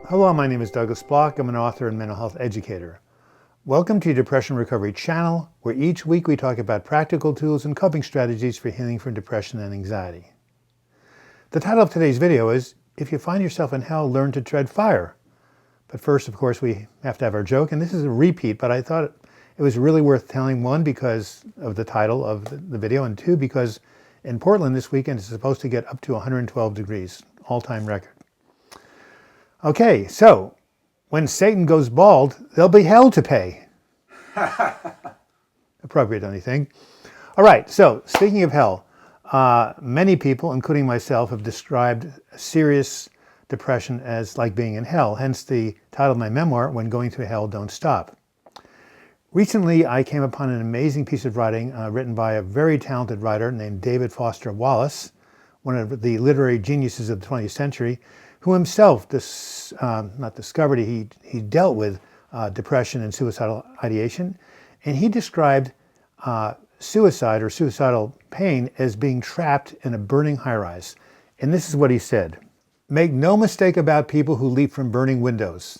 Hello, my name is Douglas Bloch. I'm an author and mental health educator. Welcome to your Depression Recovery channel, where each week we talk about practical tools and coping strategies for healing from depression and anxiety. The title of today's video is, If You Find Yourself in Hell, Learn to Tread Fire. But first, of course, we have to have our joke, and this is a repeat, but I thought it was really worth telling, one, because of the title of the video, and two, because in Portland this weekend it's supposed to get up to 112 degrees, all-time record. Okay, so when Satan goes bald, there'll be hell to pay. Appropriate, don't you think? All right, so speaking of hell, many people, including myself, have described serious depression as like being in hell, hence the title of my memoir, When Going Through Hell, Don't Stop. Recently, I came upon an amazing piece of writing written by a very talented writer named David Foster Wallace, one of the literary geniuses of the 20th century, who himself he dealt with depression and suicidal ideation, and he described suicide or suicidal pain as being trapped in a burning high-rise. And this is what he said: "Make no mistake about people who leap from burning windows.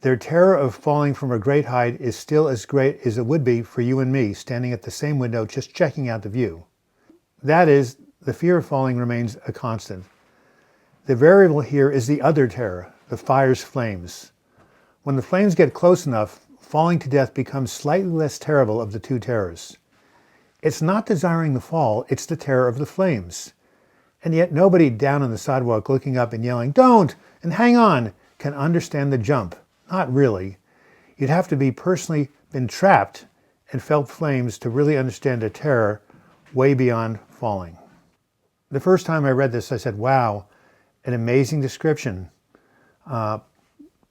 Their terror of falling from a great height is still as great as it would be for you and me standing at the same window just checking out the view. That is, the fear of falling remains a constant. The variable here is the other terror, the fire's flames. When the flames get close enough, falling to death becomes slightly less terrible of the two terrors. It's not desiring the fall, it's the terror of the flames. And yet nobody down on the sidewalk looking up and yelling, 'Don't!' and 'Hang on!' can understand the jump. Not really. You'd have to be personally been trapped and felt flames to really understand a terror way beyond falling." The first time I read this, I said, wow, an amazing description.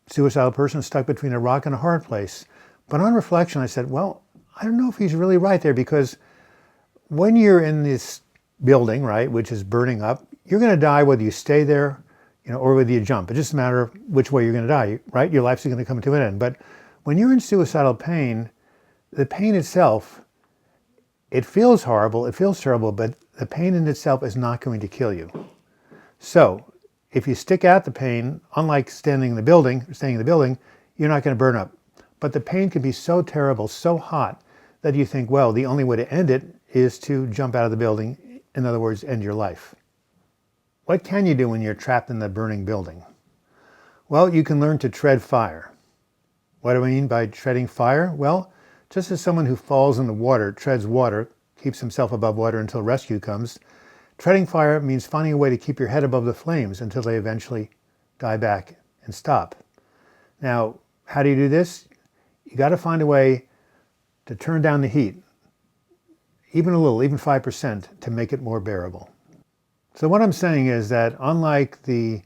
Suicidal person stuck between a rock and a hard place. But on reflection, I said, well, I don't know if he's really right there, because when you're in this building, right, which is burning up, you're going to die whether you stay there, or whether you jump. It's just a matter of which way you're going to die, right? Your life's going to come to an end. But when you're in suicidal pain, the pain itself, it feels horrible, it feels terrible, but the pain in itself is not going to kill you. So if you stick out the pain, unlike staying in the building, you're not going to burn up. But the pain can be so terrible, so hot, that you think, well, the only way to end it is to jump out of the building. In other words, end your life. What can you do when you're trapped in the burning building? Well, you can learn to tread fire. What do I mean by treading fire? Well, just as someone who falls in the water treads water, keeps himself above water until rescue comes, treading fire means finding a way to keep your head above the flames until they eventually die back and stop. Now, how do you do this? You got to find a way to turn down the heat, even a little, even 5%, to make it more bearable. So what I'm saying is that unlike the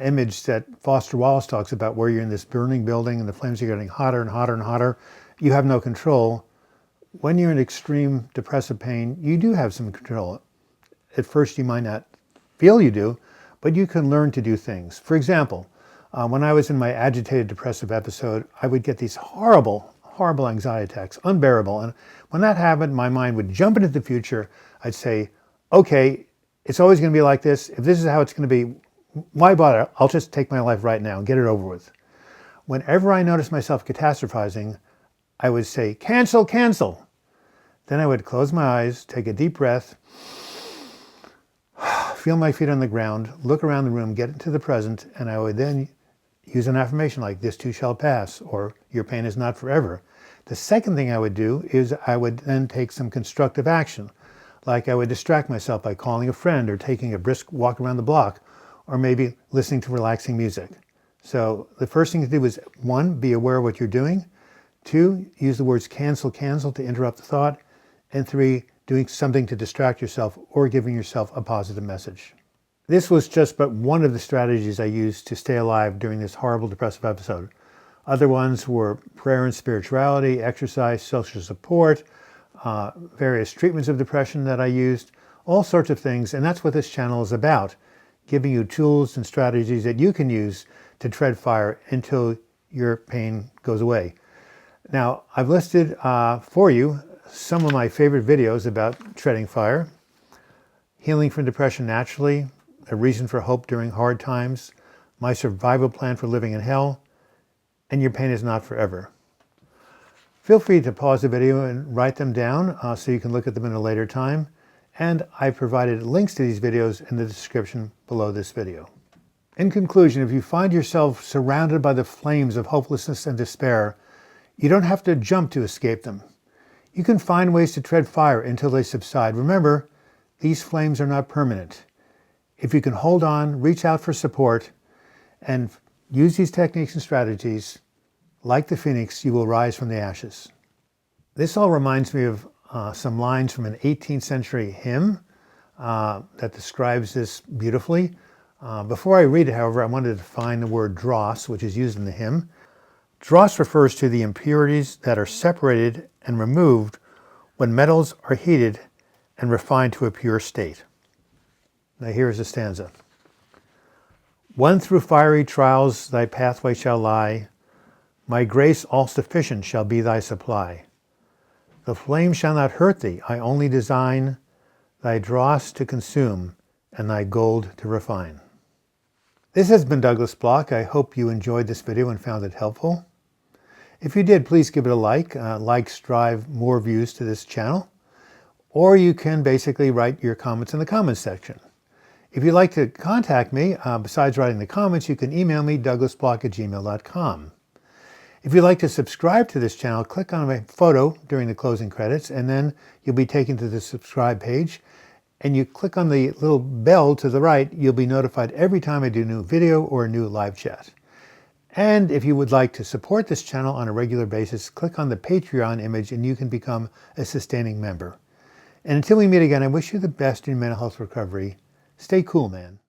image that Foster Wallace talks about, where you're in this burning building and the flames are getting hotter and hotter and hotter, you have no control. When you're in extreme depressive pain, you do have some control. At first you might not feel you do, but you can learn to do things. For example, when I was in my agitated depressive episode, I would get these horrible anxiety attacks, unbearable. And when that happened, my mind would jump into the future. I'd say, okay, it's always going to be like this. If this is how it's going to be, why bother? I'll just take my life right now and get it over with. Whenever I noticed myself catastrophizing, I would say, cancel, cancel. Then I would close my eyes, take a deep breath, feel my feet on the ground, look around the room, get into the present, and I would then use an affirmation like, this too shall pass, or your pain is not forever. The second thing I would do is I would then take some constructive action. Like I would distract myself by calling a friend or taking a brisk walk around the block, or maybe listening to relaxing music. So the first thing to do is, one, be aware of what you're doing. Two, use the words cancel, cancel to interrupt the thought. And three, doing something to distract yourself or giving yourself a positive message. This was just but one of the strategies I used to stay alive during this horrible depressive episode. Other ones were prayer and spirituality, exercise, social support, various treatments of depression that I used, all sorts of things. And that's what this channel is about, giving you tools and strategies that you can use to tread fire until your pain goes away. Now, I've listed for you some of my favorite videos about treading fire: healing from depression naturally, a reason for hope during hard times, my survival plan for living in hell, and your pain is not forever. Feel free to pause the video and write them down so you can look at them in a later time. And I've provided links to these videos in the description below this video. In conclusion, if you find yourself surrounded by the flames of hopelessness and despair, you don't have to jump to escape them. You can find ways to tread fire until they subside. Remember, these flames are not permanent. If you can hold on, reach out for support, and use these techniques and strategies, like the phoenix, you will rise from the ashes. This all reminds me of some lines from an 18th century hymn that describes this beautifully. Before I read it, however, I wanted to define the word dross, which is used in the hymn. Dross refers to the impurities that are separated and removed when metals are heated and refined to a pure state. Now here's the stanza. When through fiery trials thy pathway shall lie, my grace all sufficient shall be thy supply. The flame shall not hurt thee, I only design thy dross to consume and thy gold to refine. This has been Douglas Bloch. I hope you enjoyed this video and found it helpful. If you did, please give it a like. Likes drive more views to this channel. Or you can basically write your comments in the comments section. If you'd like to contact me, besides writing the comments, you can email me, douglasbloch@gmail.com. If you'd like to subscribe to this channel, click on my photo during the closing credits, and then you'll be taken to the subscribe page. And you click on the little bell to the right, you'll be notified every time I do a new video or a new live chat. And if you would like to support this channel on a regular basis, click on the Patreon image and you can become a sustaining member. And until we meet again, I wish you the best in mental health recovery. Stay cool, man.